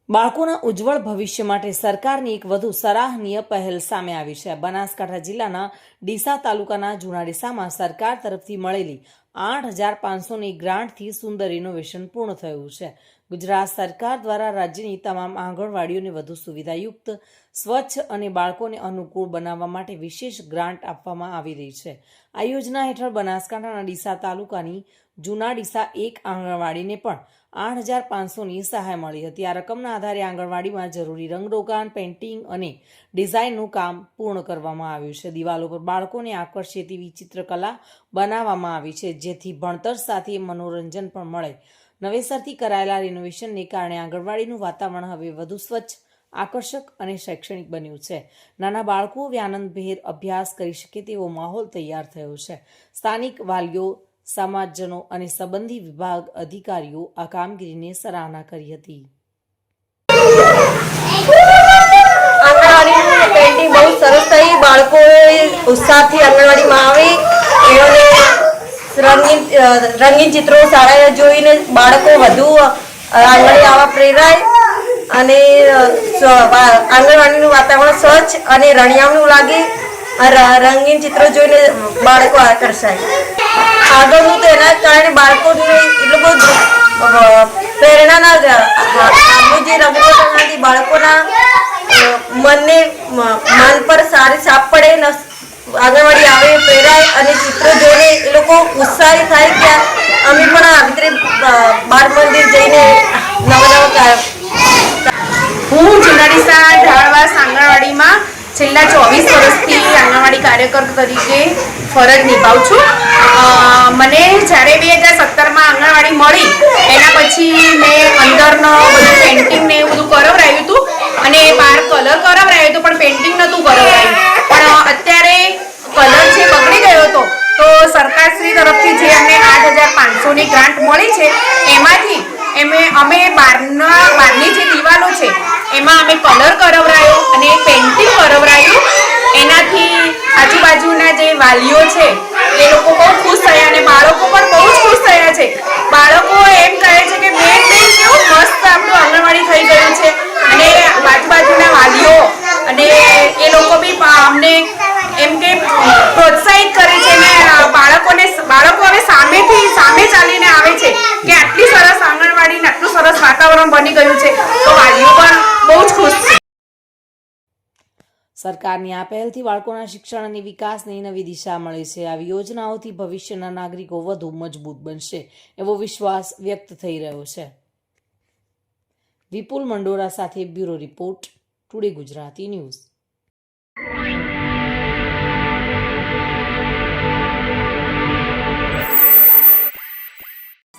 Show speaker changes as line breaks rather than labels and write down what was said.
બાળકોના ઉજ્જવળ ભવિષ્ય માટે સરકારની એક વધુ સરાહનીય પહેલ સામે આવી છે। બનાસકાંઠા જિલ્લાના ડીસા તાલુકાના જૂના ડીસામાં સરકાર તરફથી મળેલી 8,500ની ગ્રાન્ટથી સુંદર રિનોવેશન પૂર્ણ થયું છે। ગુજરાત સરકાર દ્વારા રાજ્યની તમામ આંગણવાડીઓને વધુ સુવિધાયુક્ત, સ્વચ્છ અને બાળકોને અનુકૂળ બનાવવા માટે વિશેષ ગ્રાન્ટ આપવામાં આવી રહી છે। આ યોજના હેઠળ બનાસકાંઠાના ડીસા તાલુકાની જૂના ડીસા એક આંગણવાડીને પણ 8,500ની સહાય મળી હતી। આ રકમના આધારે આંગણવાડીમાં જરૂરી રંગરોગાન, પેઇન્ટિંગ અને ડિઝાઇનનું કામ પૂર્ણ કરવામાં આવ્યું છે। દિવાલો પર બાળકોને આકર્ષે તેવી ચિત્રકલા બનાવવામાં આવી છે, જેથી ભણતર સાથે મનોરંજન પણ મળે। નવેસરથી કરાયેલા રિનોવેશનને કારણે આંગણવાડીનું વાતાવરણ હવે વધુ સ્વચ્છ, આકર્ષક અને શૈક્ષણિક બન્યું છે। નાના બાળકો આનંદભેર અભ્યાસ કરી શકે તેવો માહોલ તૈયાર થયો છે। સ્થાનિક વાલીઓ, સમાજજનો અને સંબંધિત વિભાગ અધિકારીઓ આ કામગીરીની સરાહના કરી હતી।
આંગણવાડીની પેઇન્ટિંગ બહુ સરસ થઈ। બાળકોએ ઉત્સાહથી આંગણવાડીમાં આવી રંગીન ચિત્રો શાળાએ જોઈને બાળકો વધુ આંગણવાડી આવવા પ્રેરાય અને આંગણવાડીનું વાતાવરણ સ્વચ્છ અને રળિયામણું લાગે। રંગીન ચિત્રો જોઈને બાળકો આકર્ષાય। આગળનું તો એના કારણે બાળકોને એટલું બધું પ્રેરણા આગળ જે રંગોથી બાળકોના મન પર સારી છાપ પડે, આંગણવાડી આવે પ્રેરાય અને ચિત્રો જોઈને એ લોકો ઉત્સાહી થાય કે અમે પણ આવી રીતે બાળ મંદિર જઈને નવા
હું જૂના ડીસા ઢાળવાસ આંગણવાડીમાં છેલ્લા 24 વર્ષથી આંગણવાડી કાર્યકર તરીકે ફરજ નિભાવું છું। મને જ્યારે 2017માં આંગણવાડી મળી એના પછી મેં અંદરનો બધું પેઇન્ટિંગ ને એવું બધું કરાવરાયું હતું અને બહાર કલર કરાવરાયો હતો, પણ પેઇન્ટિંગ નહોતું કરાવરાયું। પણ અત્યારે કલર જે બગડી ગયો હતો તો સરકારશ્રી તરફથી જે અમને 8,500ની ગ્રાન્ટ મળી છે એમાંથી અમે બહારની જે દિવાલો છે એમાં અમે કલર કરાવરાયો અને પેઇન્ટિંગ કરાવરાયું। એનાથી આજુબાજુના જે વાલીઓ છે એ લોકો બહુ ખુશ થયા અને બાળકો પણ બહુ જ ખુશ થયા છે। બાળકો એમ કહે છે કે બેન કેવું મસ્ત આપણું આંગણવાડી થઈ ગયું છે અને આજુબાજુના વાલીઓ અને એ લોકો બી અમને એમ કે પ્રોત્સાહિત કરે છે ને બાળકો હવે સામે ચાલીને આવે છે કે આટલી સરસ આંગણવાડી, આટલું સરસ વાતાવરણ બની ગયું છે તો વાલીઓ પણ બહુ જ ખુશ છે।
સરકારની આ પહેલથી બાળકોના શિક્ષણ અને વિકાસની નવી દિશા મળે છે। આવી યોજનાઓથી ભવિષ્યના નાગરિકો વધુ મજબૂત બનશે એવો વિશ્વાસ વ્યક્ત થઈ રહ્યો છે। વિપુલ મંડોરા સાથે bureau report, today Gujarati news.